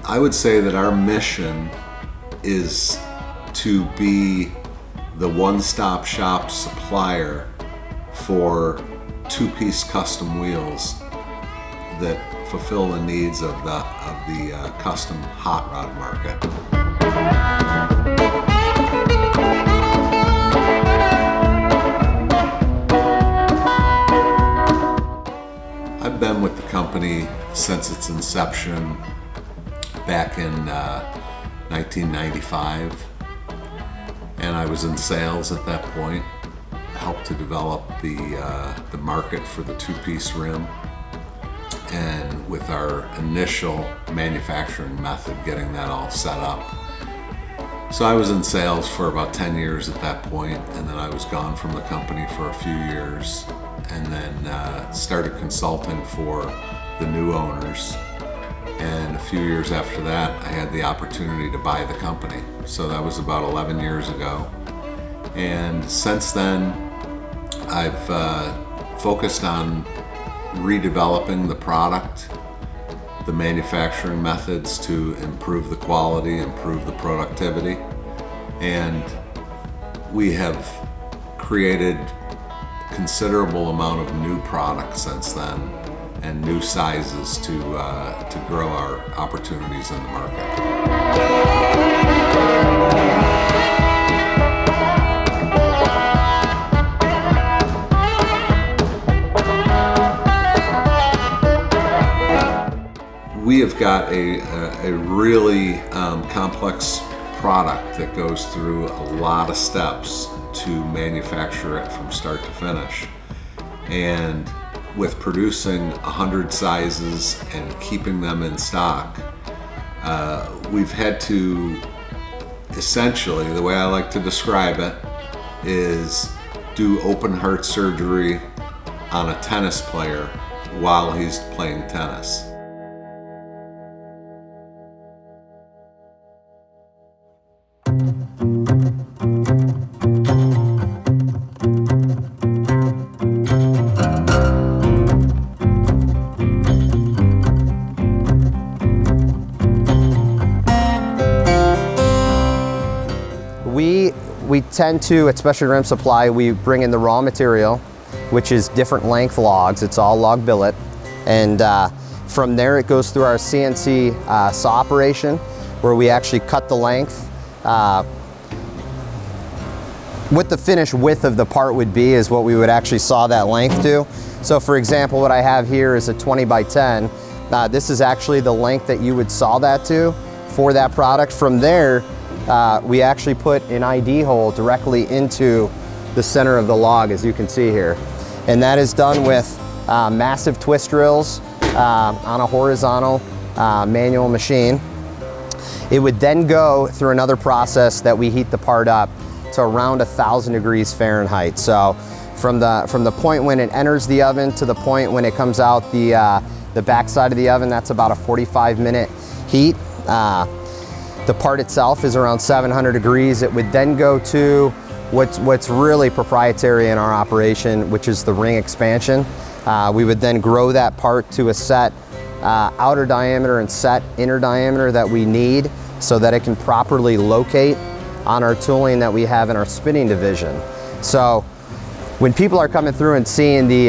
I would say that our mission is to be the one-stop shop supplier for two-piece custom wheels that fulfill the needs of the custom hot rod market. I've been with the company since its inception back in 1995, and I was in sales at that point. Helped to develop the market for the two-piece rim, and with our initial manufacturing method, getting that all set up. So I was in sales for about 10 years at that point, and then I was gone from the company for a few years, and then started consulting for the new owners. And a few years after that, I had the opportunity to buy the company. So that was about 11 years ago. And since then, I've focused on redeveloping the product, the manufacturing methods to improve the quality, improve the productivity. And we have created considerable amount of new products since then, and new sizes to grow our opportunities in the market. We have got a really complex product that goes through a lot of steps to manufacture it from start to finish. And with producing 100 sizes and keeping them in stock, we've had to, essentially, the way I like to describe it, is do open heart surgery on a tennis player while he's playing tennis. We tend to, especially rim supply, we bring in the raw material, which is different length logs. It's all log billet. And from there it goes through our CNC saw operation, where we actually cut the length. What the finished width of the part would be is what we would actually saw that length to. So for example, what I have here is a 20 by 10. This is actually the length that you would saw that to for that product. From there, we actually put an ID hole directly into the center of the log, as you can see here. And that is done with massive twist drills on a horizontal manual machine. It would then go through another process that we heat the part up to around 1,000 degrees Fahrenheit. So from the point when it enters the oven to the point when it comes out the back side of the oven, that's about a 45-minute heat. The part itself is around 700 degrees. It would then go to what's really proprietary in our operation, which is the ring expansion. We would then grow that part to a set outer diameter and set inner diameter that we need so that it can properly locate on our tooling that we have in our spinning division. So when people are coming through and seeing the,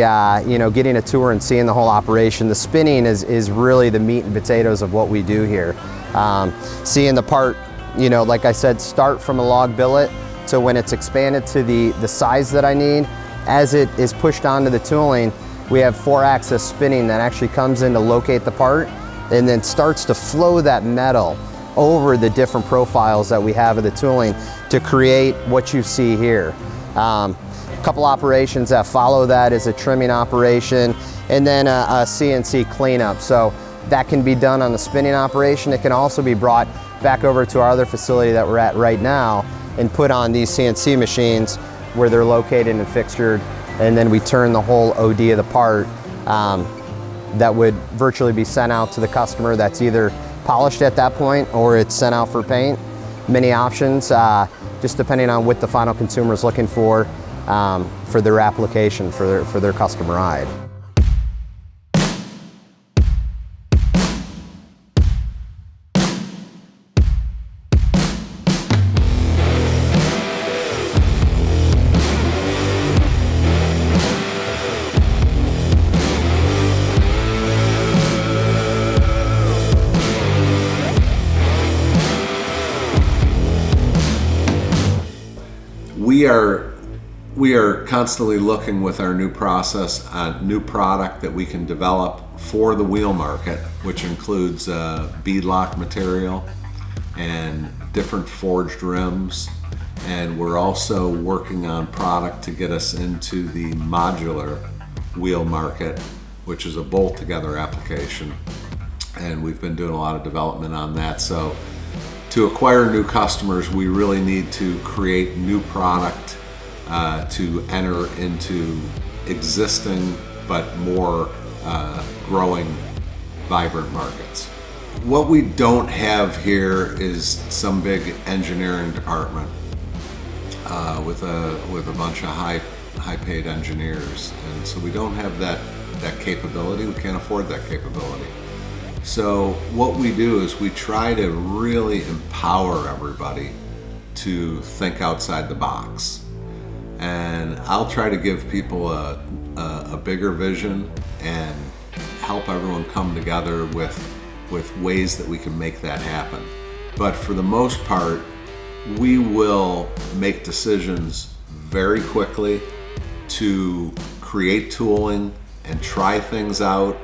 getting a tour and seeing the whole operation, the spinning is really the meat and potatoes of what we do here. Seeing the part, like I said, start from a log billet to when it's expanded to the size that I need. As it is pushed onto the tooling, we have 4-axis spinning that actually comes in to locate the part and then starts to flow that metal over the different profiles that we have of the tooling to create what you see here. A couple operations that follow that is a trimming operation and then a CNC cleanup. So that can be done on the spinning operation. It can also be brought back over to our other facility that we're at right now and put on these CNC machines where they're located and fixtured, and then we turn the whole OD of the part that would virtually be sent out to the customer. That's either polished at that point or it's sent out for paint. Many options, just depending on what the final consumer is looking for their application, for their custom ride. we are constantly looking with our new process on new product that we can develop for the wheel market, which includes beadlock material and different forged rims. And we're also working on product to get us into the modular wheel market, which is a bolt together application. And we've been doing a lot of development on that. So to acquire new customers, we really need to create new product to enter into existing but more growing, vibrant markets. What we don't have here is some big engineering department with a bunch of high-paid engineers, and so we don't have that capability. We can't afford that capability. So what we do is we try to really empower everybody to think outside the box. And I'll try to give people a bigger vision and help everyone come together with ways that we can make that happen. But for the most part, we will make decisions very quickly to create tooling and try things out.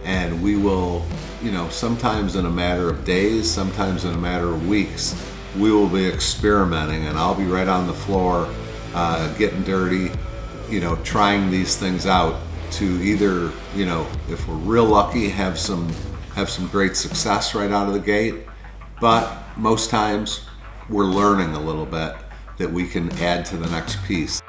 And we will, sometimes in a matter of days, sometimes in a matter of weeks, we will be experimenting, and I'll be right on the floor getting dirty, trying these things out to either, if we're real lucky, have some great success right out of the gate. But most times we're learning a little bit that we can add to the next piece.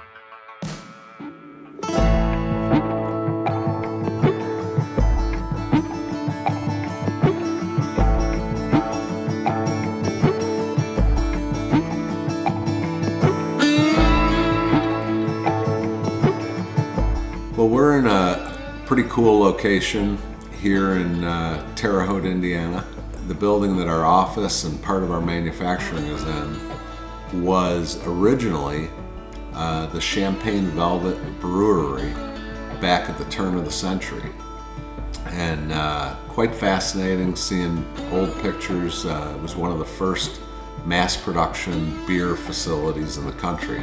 Well, we're in a pretty cool location here in Terre Haute, Indiana. The building that our office and part of our manufacturing is in was originally the Champagne Velvet Brewery back at the turn of the century. And quite fascinating seeing old pictures. It was one of the first mass production beer facilities in the country.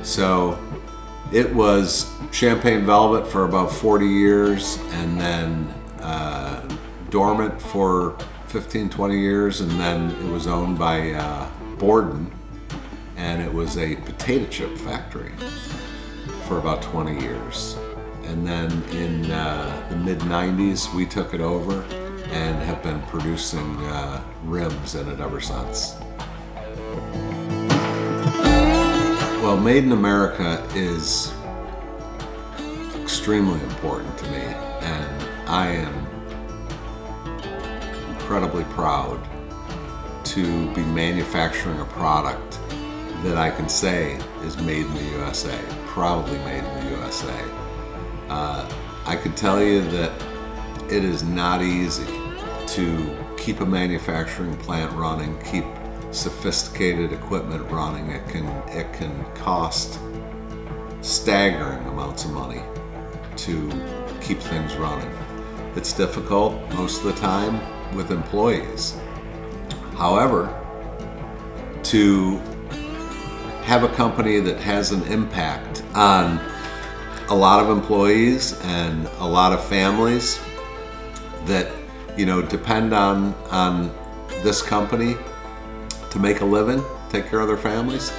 So it was Champagne Velvet for about 40 years, and then dormant for 15, 20 years, and then it was owned by Borden, and it was a potato chip factory for about 20 years. And then in the mid-90s, we took it over and have been producing rims in it ever since. Well, Made in America is extremely important to me, and I am incredibly proud to be manufacturing a product that I can say is made in the USA, proudly made in the USA. I can tell you that it is not easy to keep a manufacturing plant running, keep sophisticated equipment running. It can cost staggering amounts of money to keep things running. It's difficult most of the time with employees. However, to have a company that has an impact on a lot of employees and a lot of families that depend on this company to make a living, take care of their families,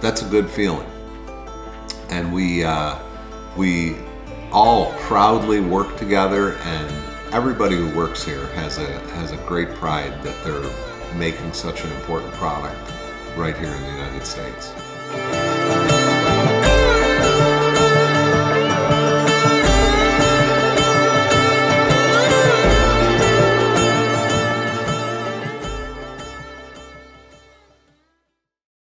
that's a good feeling. And we all proudly work together, and everybody who works here has a great pride that they're making such an important product right here in the United States.